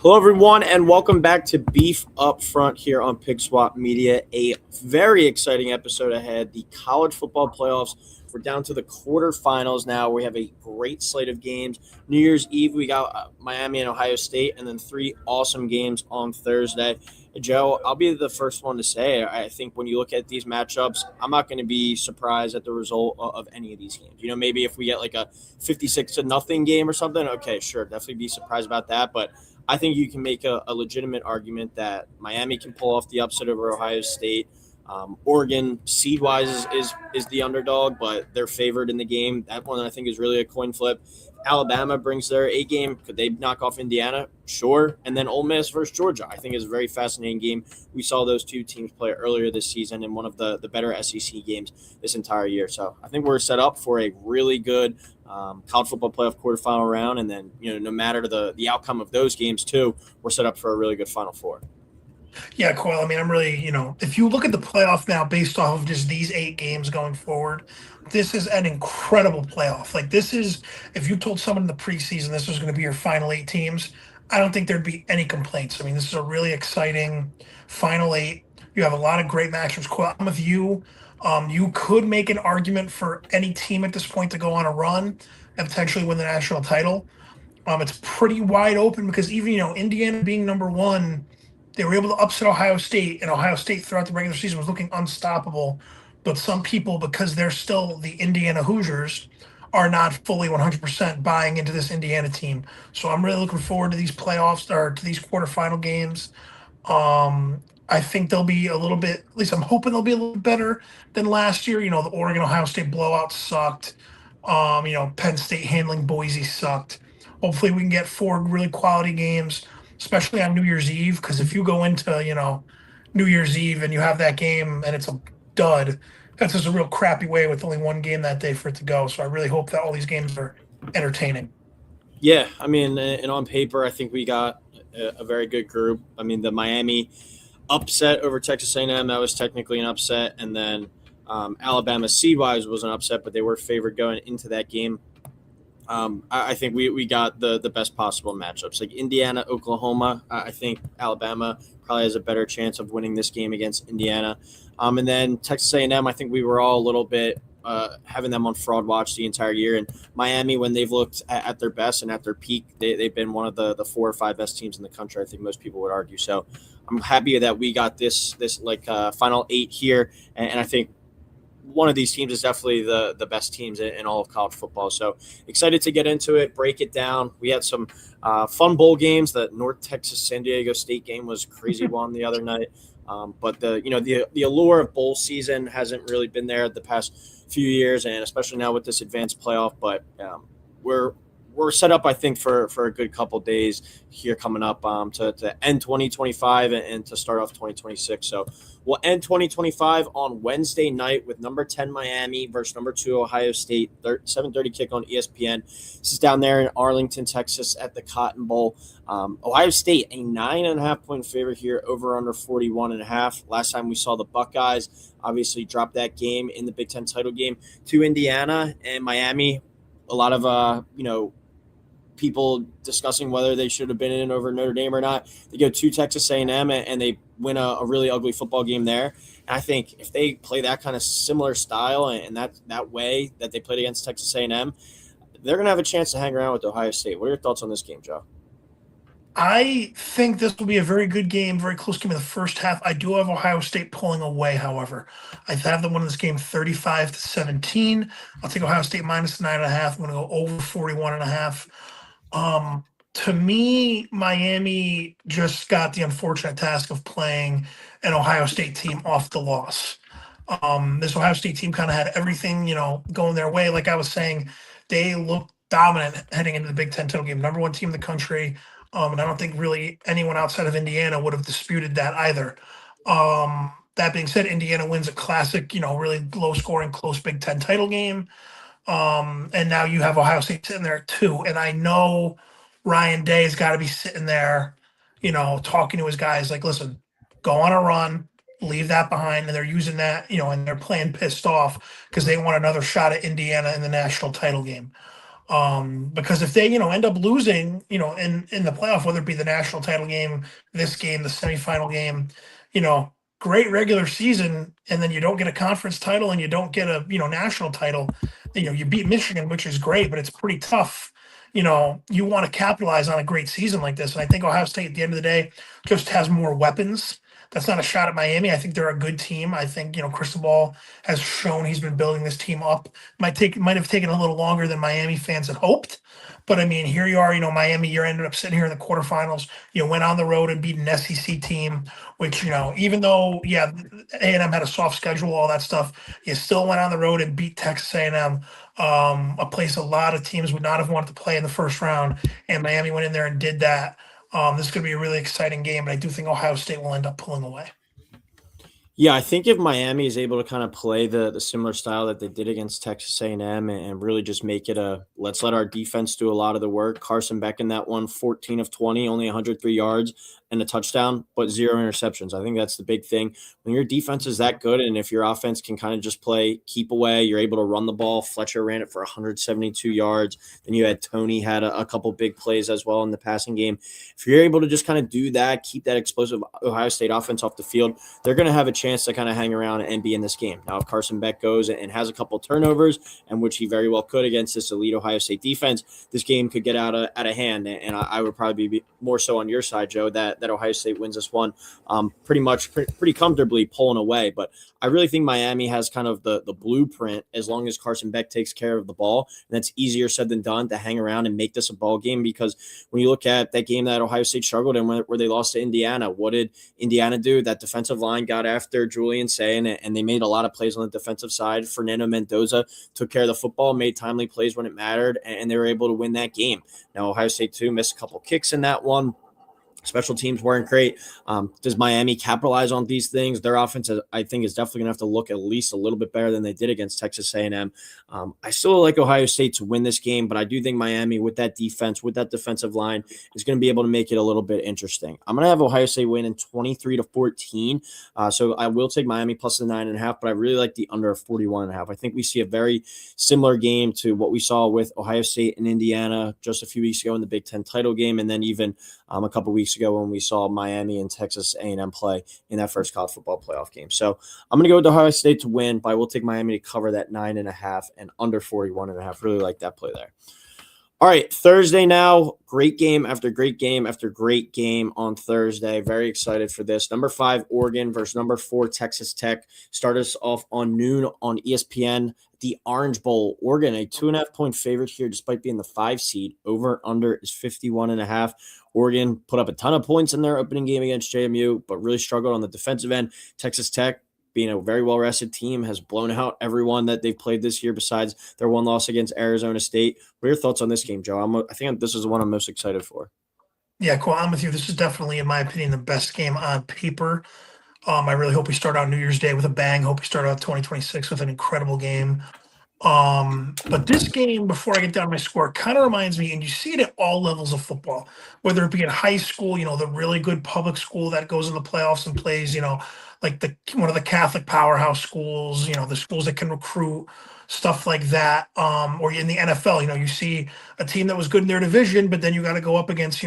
Hello, everyone, and welcome back to Beef Up Front here on Pig Swap Media. A very exciting episode ahead. The college football playoffs. We're down to the quarterfinals now. We have a great slate of games. New Year's Eve, we got Miami and Ohio State, and then three awesome games on Thursday. Joe, I'll be the first one to say, I think when you look at these matchups, I'm not going to be surprised at the result of any of these games. You know, maybe if we get like a 56-0 game or something, okay, sure, definitely be surprised about that. But I think you can make a legitimate argument that Miami can pull off the upset over Ohio State. Oregon, seed-wise, is the underdog, but they're favored in the game. That one, I think, is really a coin flip. Alabama brings their A game. Could they knock off Indiana? Sure. And then Ole Miss versus Georgia, I think, is a very fascinating game. We saw those two teams play earlier this season in one of the better SEC games this entire year. So I think we're set up for a really good college football playoff quarterfinal round. And then, no matter the outcome of those games, too, we're set up for a really good Final Four. Yeah, Coyle. I mean, I'm really, if you look at the playoff now based off of just these 8 games going forward, this is an incredible playoff. Like, this is, if you told someone in the preseason this was going to be your final 8 teams, I don't think there'd be any complaints. I mean, this is a really exciting final 8. You have a lot of great matchups. Coyle, I'm with you. You could make an argument for any team at this point to go on a run and potentially win the national title. It's pretty wide open because even, Indiana being number 1, they were able to upset Ohio State, and Ohio State throughout the regular season was looking unstoppable. But some people, because they're still the Indiana Hoosiers, are not fully 100% buying into this Indiana team. So I'm really looking forward to these playoffs or to these quarterfinal games. I think they'll be a little bit, at least I'm hoping they'll be a little better than last year. The Oregon-Ohio State blowout sucked. Penn State handling Boise sucked. Hopefully we can get 4 really quality games, especially on New Year's Eve, because if you go into, New Year's Eve and you have that game and it's a dud, that's just a real crappy way with only one game that day for it to go. So I really hope that all these games are entertaining. Yeah, I mean, and on paper, I think we got a very good group. I mean, the Miami upset over Texas A&M, that was technically an upset, and then Alabama seed-wise was an upset, but they were favored going into that game. I think we got the best possible matchups. Like Indiana, Oklahoma, I think Alabama probably has a better chance of winning this game against Indiana. And then Texas A&M, I think we were all a little bit having them on fraud watch the entire year. And Miami, when they've looked at their best and at their peak, they've been one of the 4 or 5 best teams in the country, I think most people would argue. So I'm happy that we got this final 8 here. And I think one of these teams is definitely the best teams in all of college football. So excited to get into it, break it down. We had some fun bowl games. The North Texas San Diego State game was a crazy one the other night. But the allure of bowl season hasn't really been there the past few years, and especially now with this advanced playoff. But we're set up, I think, for a good couple days here coming up to end 2025 and to start off 2026. So we'll end 2025 on Wednesday night with number 10 Miami versus number 2 Ohio State, 7:30 kick on ESPN. This is down there in Arlington, Texas at the Cotton Bowl. Ohio State, a 9.5-point favorite here, over under 41.5. Last time we saw the Buckeyes obviously drop that game in the Big Ten title game to Indiana, and Miami, a lot of people discussing whether they should have been in over Notre Dame or not. They go to Texas A&M and they win a really ugly football game there. And I think if they play that kind of similar style and that way that they played against Texas A&M, they're going to have a chance to hang around with Ohio State. What are your thoughts on this game, Joe? I think this will be a very good game, very close game in the first half. I do have Ohio State pulling away, however. I have them winning this game 35-17. I'll take Ohio State minus 9.5. I'm going to go over 41.5. To me, Miami just got the unfortunate task of playing an Ohio State team off the loss. This Ohio State team kind of had everything, going their way. Like I was saying, they looked dominant heading into the Big Ten title game. Number 1 team in the country. And I don't think really anyone outside of Indiana would have disputed that either. That being said, Indiana wins a classic, really low-scoring, close Big Ten title game. And now you have Ohio State sitting there too. And I know Ryan Day's got to be sitting there, talking to his guys like, listen, go on a run, leave that behind. And they're using that, and they're playing pissed off because they want another shot at Indiana in the national title game. Because if they, end up losing, in the playoff, whether it be the national title game, this game, the semifinal game, you know, great regular season, and then you don't get a conference title and you don't get a, national title. You beat Michigan, which is great, but it's pretty tough. You want to capitalize on a great season like this. And I think Ohio State at the end of the day just has more weapons. That's not a shot at Miami. I think they're a good team. I think, Cristobal has shown he's been building this team up. Might have taken a little longer than Miami fans had hoped. But I mean, here you are, Miami, you ended up sitting here in the quarterfinals. You went on the road and beat an SEC team, which, even though, yeah, A&M had a soft schedule, all that stuff, you still went on the road and beat Texas A&M, a place a lot of teams would not have wanted to play in the first round. And Miami went in there and did that. This is going to be a really exciting game, but I do think Ohio State will end up pulling away. Yeah, I think if Miami is able to kind of play the similar style that they did against Texas A&M and really just make it a let's let our defense do a lot of the work. Carson Beck in that one, 14 of 20, only 103 yards and a touchdown, but 0 interceptions. I think that's the big thing. When your defense is that good and if your offense can kind of just play keep away, you're able to run the ball. Fletcher ran it for 172 yards. Then you had Tony had a couple big plays as well in the passing game. If you're able to just kind of do that, keep that explosive Ohio State offense off the field, they're going to have a chance to kind of hang around and be in this game. Now, if Carson Beck goes and has a couple turnovers, and which he very well could against this elite Ohio State defense, this game could get out of hand. And I would probably be more so on your side, Joe, that Ohio State wins this one pretty comfortably pulling away. But I really think Miami has kind of the blueprint as long as Carson Beck takes care of the ball. And that's easier said than done to hang around and make this a ball game because when you look at that game that Ohio State struggled in where they lost to Indiana, what did Indiana do? That defensive line got after Julian Sayin, and they made a lot of plays on the defensive side. Fernando Mendoza took care of the football, made timely plays when it mattered, and they were able to win that game. Now, Ohio State, too, missed a couple kicks in that one. Special teams weren't great. Does Miami capitalize on these things? Their offense, I think, is definitely going to have to look at least a little bit better than they did against Texas A&M. I still like Ohio State to win this game, but I do think Miami, with that defense, with that defensive line, is going to be able to make it a little bit interesting. I'm going to have Ohio State win in 23-14. So I will take Miami plus the 9.5, but I really like the under 41.5. I think we see a very similar game to what we saw with Ohio State and Indiana just a few weeks ago in the Big Ten title game, and then even a couple weeks ago when we saw Miami and Texas A&M play in that first college football playoff game. So I'm going to go with Ohio State to win, but I will take Miami to cover that 9.5 and under 41.5. Really like that play there. All right, Thursday now. Great game after great game after great game on Thursday. Very excited for this. Number 5, Oregon versus number 4, Texas Tech. Start us off on noon on ESPN. The Orange Bowl. Oregon, a 2.5-point favorite here, despite being the 5 seed. Over under is 51.5. Oregon put up a ton of points in their opening game against JMU, but really struggled on the defensive end. Texas Tech, being a very well-rested team, has blown out everyone that they've played this year besides their one loss against Arizona State. What are your thoughts on this game, Joe? I think this is the one I'm most excited for. Yeah, cool. I'm with you. This is definitely, in my opinion, the best game on paper. I really hope we start out New Year's Day with a bang. Hope we start out 2026 with an incredible game. But this game, before I get down to my score, kind of reminds me, and you see it at all levels of football, whether it be in high school, the really good public school that goes in the playoffs and plays, like one of the Catholic powerhouse schools, the schools that can recruit, stuff like that. Or in the NFL, you see a team that was good in their division, but then you got to go up against,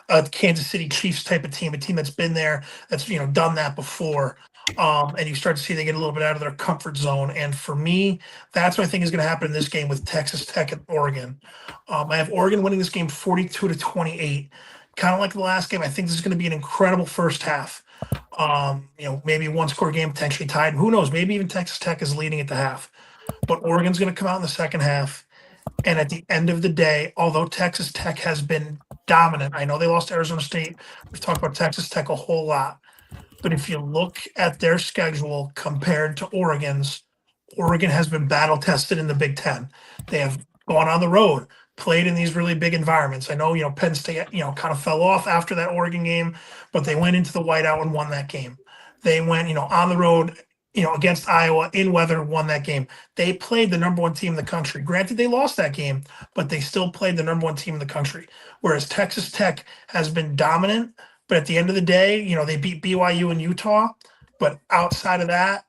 a Kansas City Chiefs type of team, a team that's been there, that's done that before. And you start to see they get a little bit out of their comfort zone. And for me, that's what I think is going to happen in this game with Texas Tech and Oregon. I have Oregon winning this game 42-28. Kind of like the last game, I think this is going to be an incredible first half. Maybe one score game potentially tied. Who knows? Maybe even Texas Tech is leading at the half. But Oregon's going to come out in the second half. And at the end of the day, although Texas Tech has been dominant, I know they lost to Arizona State. We've talked about Texas Tech a whole lot. But if you look at their schedule compared to Oregon's, Oregon has been battle tested in the Big Ten. They have gone on the road, played in these really big environments. I know, Penn State, kind of fell off after that Oregon game, but they went into the whiteout and won that game. They went, on the road, against Iowa in weather, won that game. They played the number 1 team in the country. Granted, they lost that game, but they still played the number 1 team in the country. Whereas Texas Tech has been dominant, but at the end of the day, they beat BYU and Utah. But outside of that,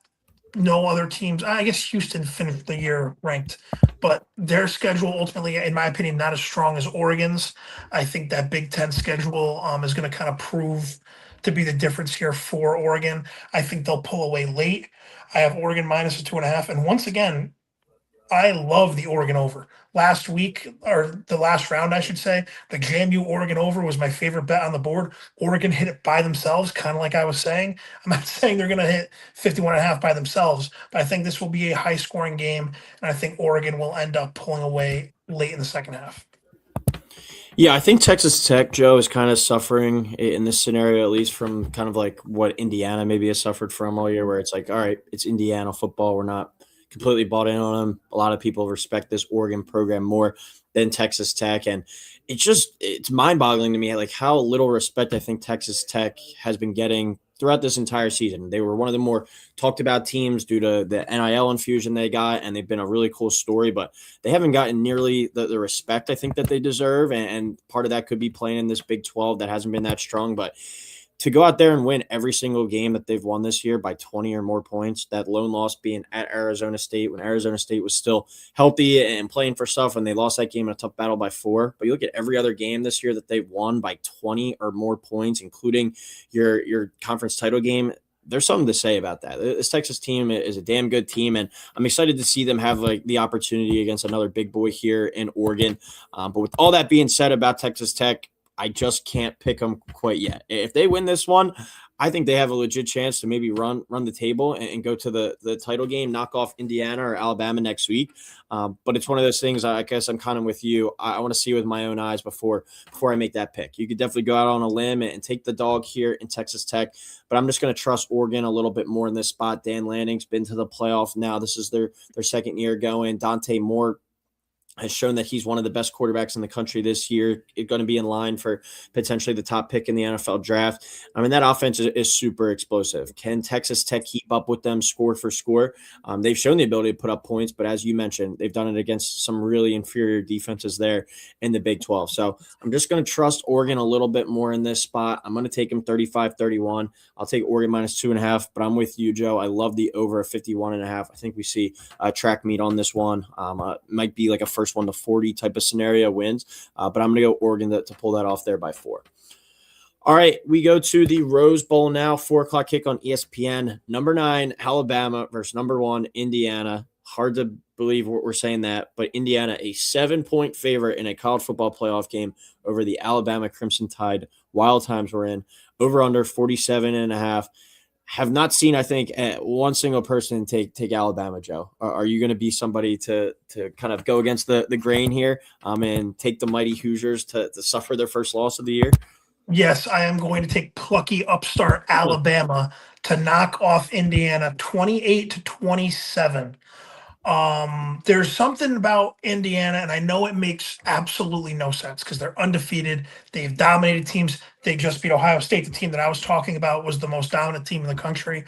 no other teams. I guess Houston finished the year ranked, but their schedule ultimately, in my opinion, not as strong as Oregon's. I think that Big Ten schedule is going to kind of prove to be the difference here for Oregon. I think they'll pull away late. I have Oregon minus a 2.5, and once again, I love the Oregon over. Last week, or the last round, I should say, the JMU Oregon over was my favorite bet on the board. Oregon hit it by themselves, kind of like I was saying. I'm not saying they're going to hit 51.5 by themselves, but I think this will be a high scoring game. And I think Oregon will end up pulling away late in the second half. Yeah, I think Texas Tech, Joe, is kind of suffering in this scenario, at least from kind of like what Indiana maybe has suffered from all year, where it's like, all right, it's Indiana football. We're not completely bought in on them. A lot of people respect this Oregon program more than Texas Tech. And it's mind boggling to me, like how little respect I think Texas Tech has been getting throughout this entire season. They were one of the more talked about teams due to the NIL infusion they got, and they've been a really cool story, but they haven't gotten nearly the respect I think that they deserve. And part of that could be playing in this Big 12 that hasn't been that strong. But to go out there and win every single game that they've won this year by 20 or more points, that lone loss being at Arizona State when Arizona State was still healthy and playing for stuff, and they lost that game in a tough battle by 4. But you look at every other game this year that they've won by 20 or more points, including your conference title game. There's something to say about that. This Texas team is a damn good team, and I'm excited to see them have like the opportunity against another big boy here in Oregon. But with all that being said about Texas Tech, I just can't pick them quite yet. If they win this one, I think they have a legit chance to maybe run the table and go to the title game, knock off Indiana or Alabama next week. But it's one of those things. I guess I'm kind of with you. I want to see with my own eyes before I make that pick. You could definitely go out on a limb and take the dog here in Texas Tech, but I'm just going to trust Oregon a little bit more in this spot. Dan Lanning's been to the playoff now. This is their second year going. Dante Moore has shown that he's one of the best quarterbacks in the country this year. It's going to be in line for potentially the top pick in the NFL draft. I mean, that offense is super explosive. Can Texas Tech keep up with them score for score? They've shown the ability to put up points, but as you mentioned, they've done it against some really inferior defenses there in the Big 12. So I'm just going to trust Oregon a little bit more in this spot. I'm going to take them 35-31. I'll take Oregon minus 2.5, but I'm with you, Joe. I love the over of 51.5. I think we see a track meet on this one. Might be like a first 1 to 40 type of scenario wins. But I'm going to go Oregon to pull that off there by 4. All right, we go to the Rose Bowl now, 4:00 kick on ESPN. Number 9, Alabama versus number 1, Indiana. Hard to believe what we're saying that, but Indiana, a 7-point favorite in a college football playoff game over the Alabama Crimson Tide. Wild times we're in. Over under 47.5. Have not seen, I think, one single person take Alabama, Joe. Are you going to be somebody to kind of go against the grain here and take the mighty Hoosiers to suffer their first loss of the year? Yes, I am going to take plucky upstart Alabama to knock off Indiana 28-27. There's something about Indiana, and I know it makes absolutely no sense because they're undefeated. They've dominated teams. They just beat Ohio State. The team that I was talking about was the most dominant team in the country.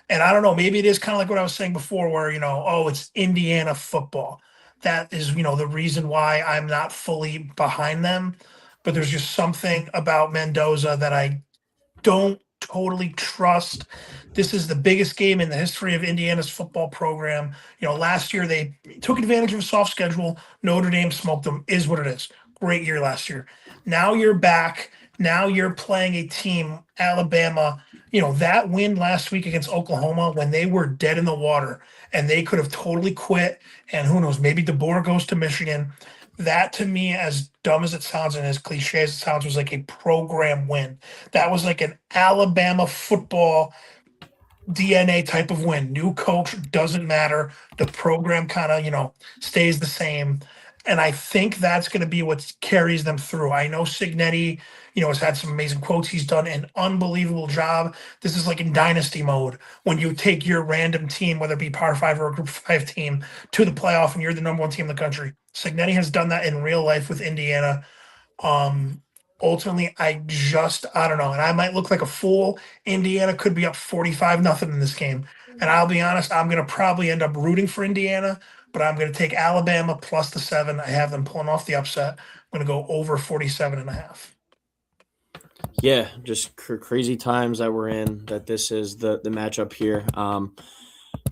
And I don't know, maybe it is kind of like what I was saying before, where, oh, it's Indiana football. That is, the reason why I'm not fully behind them. But there's just something about Mendoza that I don't totally trust. This is the biggest game in the history of Indiana's football program. Last year they took advantage of a soft schedule. Notre Dame smoked them, is what it is. Great year last year. Now you're back. Now you're playing a team, Alabama. That win last week against Oklahoma when they were dead in the water and they could have totally quit. And who knows, maybe DeBoer goes to Michigan. That to me, as dumb as it sounds and as cliche as it sounds, was like a program win. That was like an Alabama football DNA type of win. New coach, doesn't matter. The program kind of, stays the same. And I think that's going to be what carries them through. I know Signetti, has had some amazing quotes. He's done an unbelievable job. This is like in dynasty mode when you take your random team, whether it be Power 5 or a Group 5 team, to the playoff and you're the number 1 team in the country. Signetti has done that in real life with Indiana. Um, Ultimately, I don't know, and I might look like a fool. Indiana could be up 45-0 in this game. And I'll be honest, I'm going to probably end up rooting for Indiana, but I'm going to take Alabama plus the 7. I have them pulling off the upset. I'm going to go over 47.5. Yeah, just crazy times that we're in. That this is the matchup here.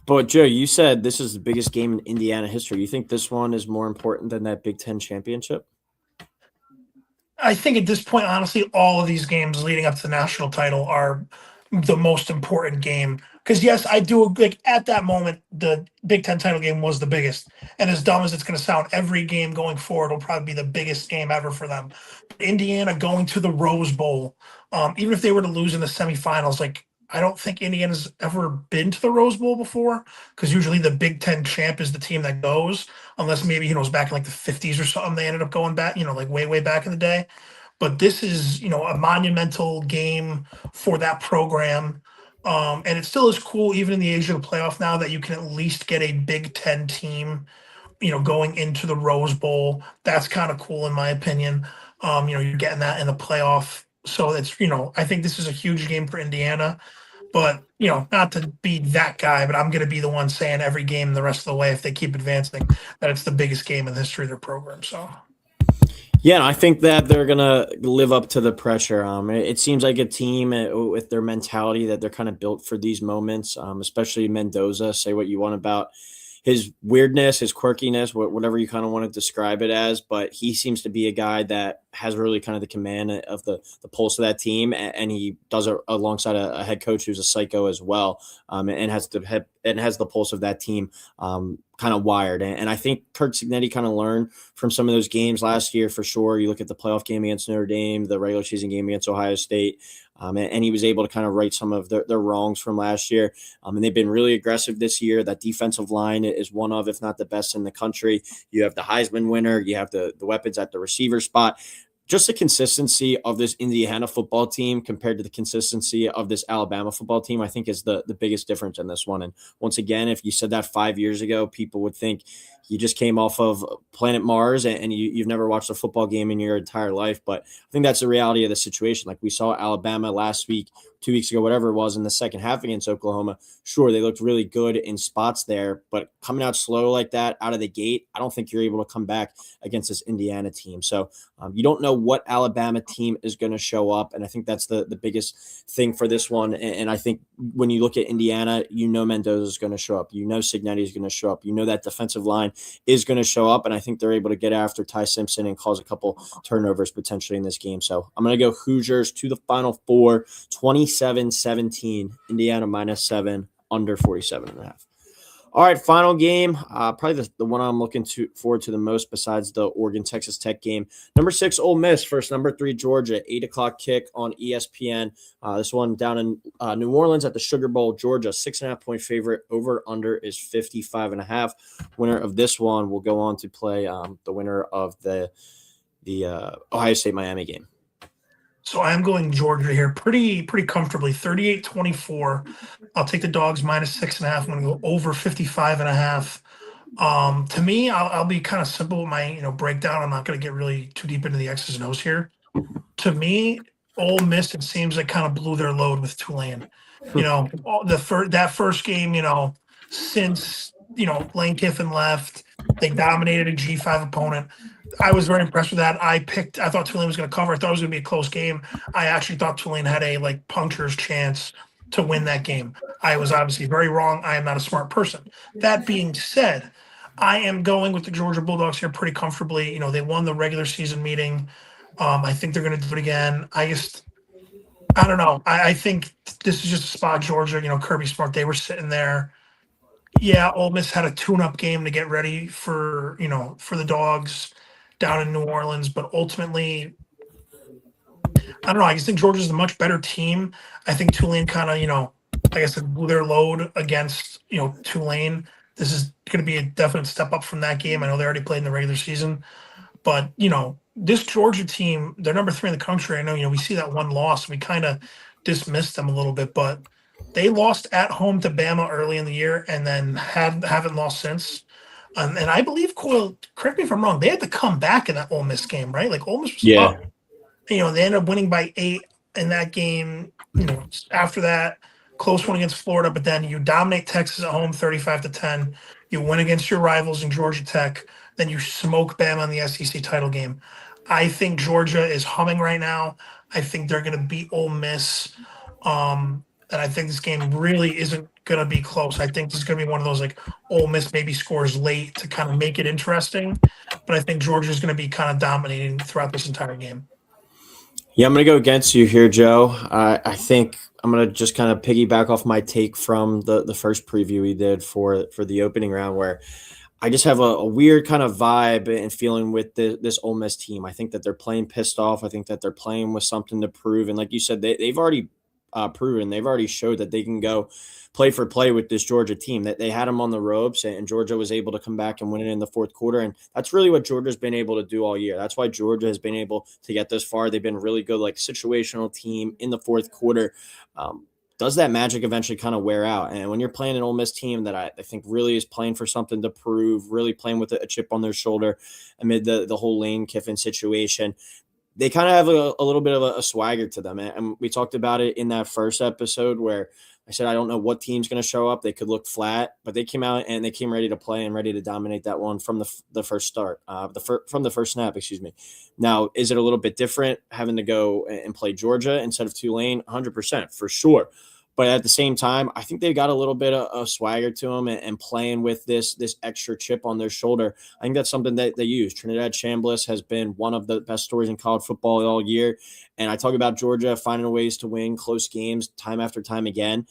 But Joe, you said this is the biggest game in Indiana history. You think this one is more important than that Big Ten championship? I think at this point, honestly, all of these games leading up to the national title are the most important game. Because yes, I do like at that moment the Big Ten title game was the biggest, and as dumb as it's going to sound, every game going forward will probably be the biggest game ever for them. Indiana going to the Rose Bowl, even if they were to lose in the semifinals, like I don't think Indiana's ever been to the Rose Bowl before, because usually the Big Ten champ is the team that goes, unless maybe it was back in like the 50s or something. They ended up going back, like way back in the day. But this is a monumental game for that program. And it still is cool, even in the age of the playoff now, that you can at least get a Big Ten team, going into the Rose Bowl. That's kind of cool in my opinion. You're getting that in the playoff. So it's, I think this is a huge game for Indiana. But, not to be that guy, but I'm going to be the one saying every game the rest of the way, if they keep advancing, that it's the biggest game in the history of their program. So. Yeah, I think that they're gonna live up to the pressure. It seems like a team with their mentality that they're kind of built for these moments. Especially Mendoza. Say what you want about his weirdness, his quirkiness, whatever you kind of want to describe it as, but he seems to be a guy that has really kind of the command of the pulse of that team, and he does it alongside a head coach who's a psycho as well, and has the pulse of that team kind of wired. And I think Kirk Cignetti kind of learned from some of those games last year for sure. You look at the playoff game against Notre Dame, the regular season game against Ohio State. And he was able to kind of right some of their wrongs from last year. And they've been really aggressive this year. That defensive line is one of, if not the best in the country. You have the Heisman winner. You have the weapons at the receiver spot. Just the consistency of this Indiana football team compared to the consistency of this Alabama football team, I think is the biggest difference in this one. And once again, if you said that 5 years ago, people would think you just came off of planet Mars and you've never watched a football game in your entire life. But I think that's the reality of the situation. Like we saw Alabama last week, 2 weeks ago, whatever it was, in the second half against Oklahoma. Sure, they looked really good in spots there, but coming out slow like that out of the gate, I don't think you're able to come back against this Indiana team. So you don't know what Alabama team is going to show up. And I think that's the biggest thing for this one. And I think when you look at Indiana, Mendoza is going to show up. Cignetti is going to show up. That defensive line is going to show up. And I think they're able to get after Ty Simpson and cause a couple turnovers potentially in this game. So I'm going to go Hoosiers to the Final Four, 27-17, Indiana -7, under 47.5. All right, final game. Probably the one I'm looking forward to the most, besides the Oregon Texas Tech game. Number 6, Ole Miss versus number 3, Georgia. 8:00 kick on ESPN. This one down in New Orleans at the Sugar Bowl. Georgia 6.5-point favorite. Over under is 55.5. Winner of this one will go on to play the winner of the Ohio State Miami game. So I'm going Georgia here pretty comfortably, 38-24. I'll take the dogs -6.5. I'm going to go over 55.5. To me, I'll be kind of simple with my breakdown. I'm not going to get really too deep into the X's and O's here. To me, Ole Miss, it seems like kind of blew their load with Tulane. That first game, since Lane Kiffin left, they dominated a G5 opponent. I was very impressed with that. I thought Tulane was going to cover. I thought it was going to be a close game. I actually thought Tulane had a puncture's chance to win that game. I was obviously very wrong. I am not a smart person. That being said, I am going with the Georgia Bulldogs here pretty comfortably. They won the regular season meeting. I think they're going to do it again. I don't know. I think this is just a spot Georgia. Kirby Smart. They were sitting there. Yeah, Ole Miss had a tune-up game to get ready for the Dogs down in New Orleans, but ultimately, I don't know. I just think Georgia's a much better team. I think Tulane kind of, like I said, blew their load against Tulane. This is going to be a definite step up from that game. I know they already played in the regular season, but this Georgia team, they're number 3 in the country. I know we see that one loss, we kind of dismissed them a little bit, but they lost at home to Bama early in the year and then haven't lost since. And I believe, Coyle, correct me if I'm wrong, they had to come back in that Ole Miss game, right? Like Ole Miss was up. They ended up winning by 8 in that game. After that, close one against Florida, but then you dominate Texas at home 35-10. You win against your rivals in Georgia Tech. Then you smoke Bama in the SEC title game. I think Georgia is humming right now. I think they're going to beat Ole Miss. and I think this game really isn't going to be close. I think this is going to be one of those like Ole Miss maybe scores late to kind of make it interesting, but I think Georgia's going to be kind of dominating throughout this entire game. Yeah, I'm going to go against you here, Joe. I think I'm going to just kind of piggyback off my take from the first preview we did for the opening round, where I just have a weird kind of vibe and feeling with this Ole Miss team. I think that they're playing pissed off. I think that they're playing with something to prove. And like you said, they've already proven, they've already showed that they can go play for play with this Georgia team. That they had them on the ropes, and Georgia was able to come back and win it in the fourth quarter. And that's really what Georgia's been able to do all year. That's why Georgia has been able to get this far. They've been really good, like situational team in the fourth quarter. Does that magic eventually kind of wear out? And when you're playing an Ole Miss team that I think really is playing for something to prove, really playing with a chip on their shoulder amid the whole Lane Kiffin situation, they kind of have a little bit of a swagger to them. And we talked about it in that first episode where I said, I don't know what team's going to show up. They could look flat, but they came out and they came ready to play and ready to dominate that one from the first start, from the first snap, excuse me. Now, is it a little bit different having to go and play Georgia instead of Tulane? 100% for sure. But at the same time, I think they got a little bit of swagger to them and playing with this extra chip on their shoulder. I think that's something that they use. Trinidad Chambliss has been one of the best stories in college football all year. And I talk about Georgia finding ways to win close games time after time again.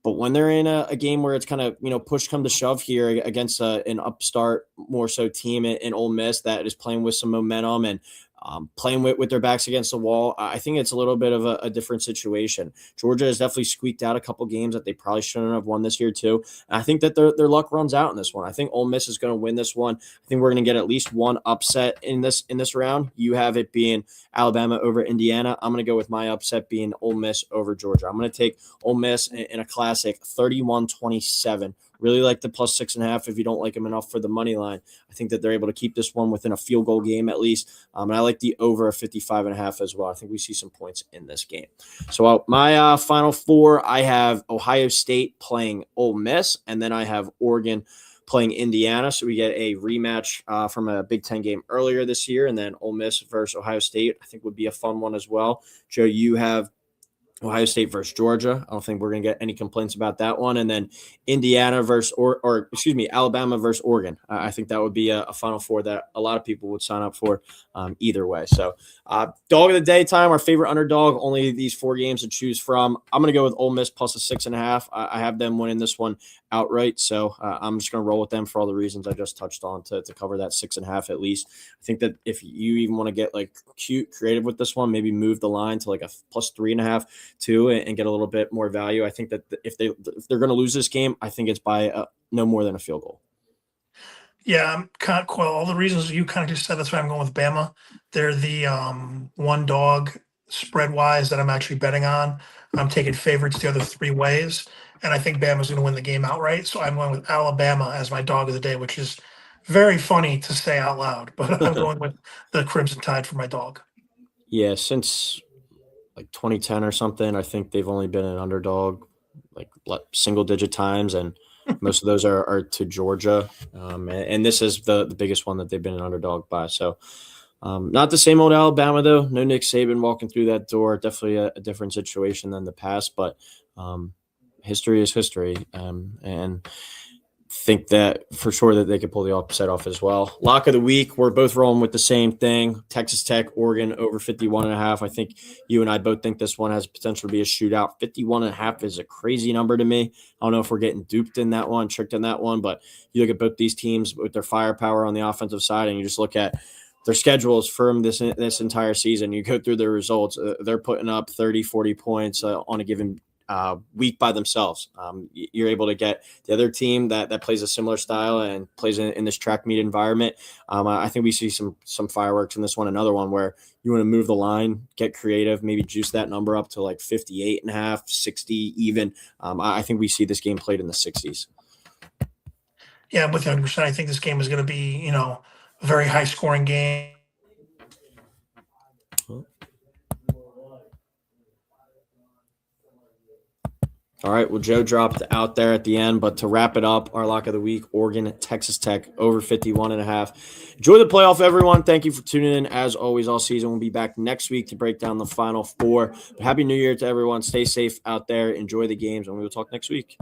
But when they're in a game where it's kind of, push come to shove here against an upstart, more so team in Ole Miss that is playing with some momentum and playing with their backs against the wall, I think it's a little bit of a different situation. Georgia has definitely squeaked out a couple games that they probably shouldn't have won this year too. And I think that their luck runs out in this one. I think Ole Miss is going to win this one. I think we're going to get at least one upset in this round. You have it being Alabama over Indiana. I'm going to go with my upset being Ole Miss over Georgia. I'm going to take Ole Miss in a classic 31-27. Really like the plus 6.5 if you don't like them enough for the money line. I think that they're able to keep this one within a field goal game at least. And I like the over a 55.5 as well. I think we see some points in this game. So my final four, I have Ohio State playing Ole Miss, and then I have Oregon playing Indiana. So we get a rematch from a Big Ten game earlier this year, and then Ole Miss versus Ohio State I think would be a fun one as well. Joe, you have Ohio State versus Georgia. I don't think we're going to get any complaints about that one. And then Indiana versus, Alabama versus Oregon. I think that would be a Final Four that a lot of people would sign up for either way. So dog of the day time, our favorite underdog, only these four games to choose from. I'm going to go with Ole Miss plus a 6.5. I have them winning this one outright. So I'm just going to roll with them for all the reasons I just touched on to cover that 6.5 at least. I think that if you even want to get like cute creative with this one, maybe move the line to like a plus 3.5 too and get a little bit more value. I think that if they're going to lose this game, I think it's by no more than a field goal. Yeah, I'm kind of Coyle. All the reasons you kind of just said, that's why I'm going with Bama. They're the one dog spread wise that I'm actually betting on. I'm taking favorites the other three ways, and I think Bama's going to win the game outright. So I'm going with Alabama as my dog of the day, which is very funny to say out loud, but I'm going with the Crimson Tide for my dog. Yeah, since like 2010 or something, I think they've only been an underdog like single digit times, and most of those are to Georgia. And this is the biggest one that they've been an underdog by. So not the same old Alabama, though. No Nick Saban walking through that door. Definitely a different situation than the past, but history is history. And think that for sure that they could pull the upset off as well. Lock of the week, we're both rolling with the same thing. Texas Tech, Oregon over 51.5. I think you and I both think this one has potential to be a shootout. 51.5 is a crazy number to me. I don't know if we're getting duped in that one, tricked in that one, but you look at both these teams with their firepower on the offensive side, and you just look at their schedules from this entire season. You go through their results. They're putting up 30, 40 points on a given week by themselves. You're able to get the other team that plays a similar style and plays in this track meet environment. I think we see some fireworks in this one. Another one where you want to move the line, get creative, maybe juice that number up to like 58.5, 60 even. I think we see this game played in the 60s. Yeah, I'm with you 100%. I think this game is going to be, a very high scoring game. All right. Well, Joe dropped out there at the end, but to wrap it up, our lock of the week, Oregon, Texas Tech, over 51.5. Enjoy the playoff, everyone. Thank you for tuning in. As always, all season, we'll be back next week to break down the Final Four. But Happy New Year to everyone. Stay safe out there. Enjoy the games, and we will talk next week.